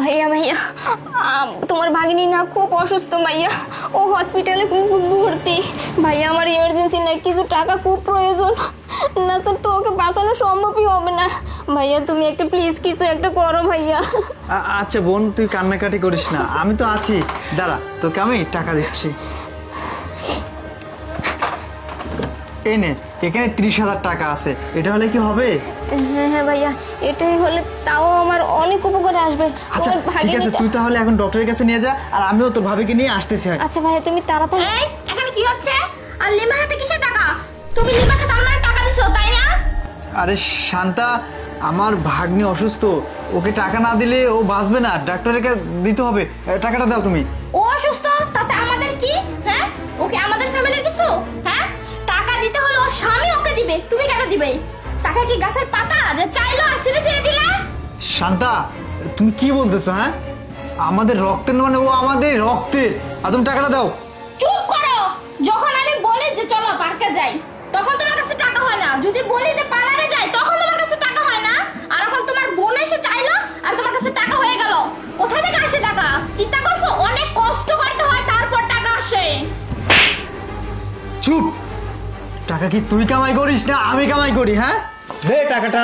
ভাইয়া ভাইয়া তোমার ভাগিনী না খুব অসুস্থ ভাইয়া, ও হসপিটালে ভর্তি ভাইয়া। আমার ইমার্জেন্সি না কিছু টাকা খুব প্রয়োজন, না স্যার তো ওকে বাঁচানো সম্ভবই হবে না ভাইয়া। তুমি একটা প্লিজ কিছু একটা করো ভাইয়া। আচ্ছা বোন, তুই কান্নাকাটি করিস না, আমি তো আছি, দাঁড়া তোকে আমি টাকা দিচ্ছি। এই নে, এখানে 30,000 টাকা আছে, এটা হলে কি হবে? হ্যাঁ হ্যাঁ ভাইয়া, এটাই হলে তাও আমার অনেক উপকারে আসবে। আচ্ছা ঠিক আছে, তুই তাহলে এখন ডক্টরের কাছে নিয়ে যা, আর আমিও তোর ভাবিকে নিয়ে আসতেছি। আচ্ছা ভাইয়া তুমি তাড়াতাড়ি। এই এখানে কি হচ্ছে? আর লিমার হাতে কিসের টাকা? তুমি লিমাকে তার মানে টাকা দিছো তাই না? আরে শান্তা, আমার ভাগ্নি অসুস্থ, ওকে টাকা না দিলে ও বাঁচবে না, ডাক্তারের কাছে দিতে হবে, টাকাটা দাও তুমি। ও অসুস্থ তাতে আমাদের কি? হ্যাঁ, ওকে আমাদের ফ্যামিলির কিছু? হ্যাঁ, টাকা দিতে হলে ওর স্বামী ওকে দিবে, তুমি কেন দিবে? টাকা কি গাছের পাতা যে চাইলো আর ছিঁড়ে ছিঁড়ে দিলে? শান্তা, তুমি কি বলতেছো? হ্যাঁ, আমাদের রক্তের মানে ও আমাদের রক্তের, আর তুমি টাকাটা দাও। চুপ করো। যখন আমি বলি যে চলো পার্কে যাই তখন তোমার কাছে টাকা হয় না, যদি বলি যে পার্লারে যাই তখন তোমার কাছে টাকা হয় না, আর এখন তোমার বোন এসে চাইলো আর তোমার কাছে টাকা হয়ে গেল। কোথা থেকে আসে টাকা? চিন্তা করছো? অনেক কষ্ট করতে হয় তারপর টাকা আসে। চুপ! টাকা কি তুই কামাই করিস না আমি কামাই করি? হ্যাঁ, দে টাকাটা।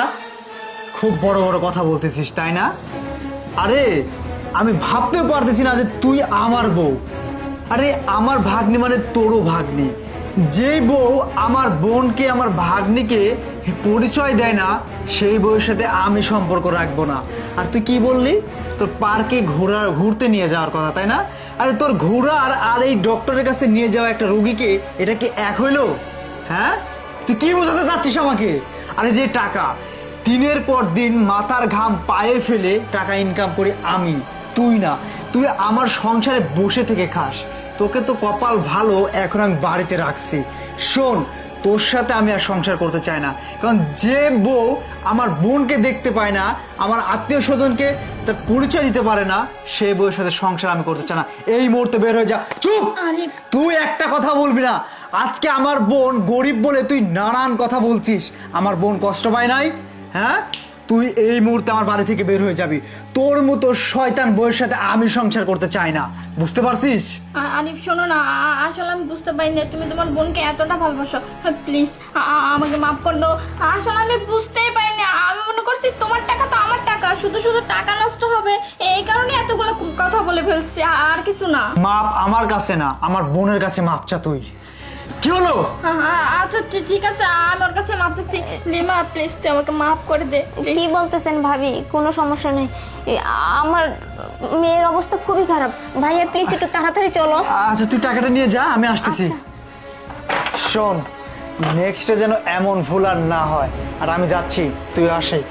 খুব বড় বড় কথা বলতেছিস তাই না? আরে আমি ভাবতেও পারতেছি না যে তুই আমার বউ। আরে আমার ভাগ্নি মানে তোরও ভাগ্নি, যেই বউ আমার বোনকে আমার ভাগ্নিকে পরিচয় দেয় না, সেই বউয়ের সাথে আমি সম্পর্ক রাখবো না। আর তুই কি বললি? তোর পার্কে ঘুরতে নিয়ে যাওয়ার কথা তাই না? আরে তোর ঘোরার আর এই ডক্টরের কাছে নিয়ে যাওয়া একটা রোগীকে, এটা কি এক হইলো? হ্যাঁ, তুই কি বোঝাতে চাচ্ছিস আমাকে? আরে যে টাকা দিনের পর দিন মাথার ঘাম পায়ে ফেলে টাকা ইনকাম করি আমি, তুই না। তুই আমার সংসারে বসে থেকে খাস, তোকে তো কপাল ভালো এখন আমি বাড়িতে রাখছি। শোন, তোর সাথে আমি আর সংসার করতে চাই না, কারণ যে বউ আমার বোনকে দেখতে পায় না, আমার আত্মীয় স্বজনকে তার পরিচয় দিতে পারে না, সেই বউয়ের সাথে সংসার আমি করতে চাই না। এই মুহূর্তে বের হয়ে যা। চুপ! তুই একটা কথা বলবি না। আজকে আমার বোন গরিব বলে তুই নানান কথা বলছিস, আমার বোন কষ্ট পায় নাই? হ্যাঁ, তুই এই মুহূর্তে আমার বাড়ি থেকে বের হয়ে যাবি। তোর মতো শয়তান বউয়ের সাথে আমি সংসার করতে চাই না, বুঝতে পারছিস? আরিফ শোনো না, আসলে আমি বুঝতে পারি না তুমি তোমার বোনকে এতটা ভালোবাসো। প্লিজ আমাকে মাফ করে দাও। আসলে আমি বুঝতেই পারি না, আমি মনে করছি তোমার টাকা তো আমার টাকা, শুধু শুধু টাকা নষ্ট হবে এই কারণে এতগুলো কথা বলে ফেলছি, আর কিছু না। মাপ আমার কাছে না, আমার বোনের কাছে মাপ চা। তুই কি হলো? আচ্ছা ঠিক আছে, আমি ওর কাছে মাপ চাচ্ছি। লিমা প্লিজ তুই আমাকে মাফ করে দে। কি বলতেছেন ভাবি? কোনো সমস্যা নেই, আমার মেয়ের অবস্থা খুবই খারাপ। ভাইয়া প্লিজ একটু তাড়াতাড়ি চলো। আচ্ছা তুই টাকাটা নিয়ে যা, আমি আসতেছি। শোন, নেক্সটে যেন এমন ভুল আর না হয়, আর আমি যাচ্ছি, তুই আসিক।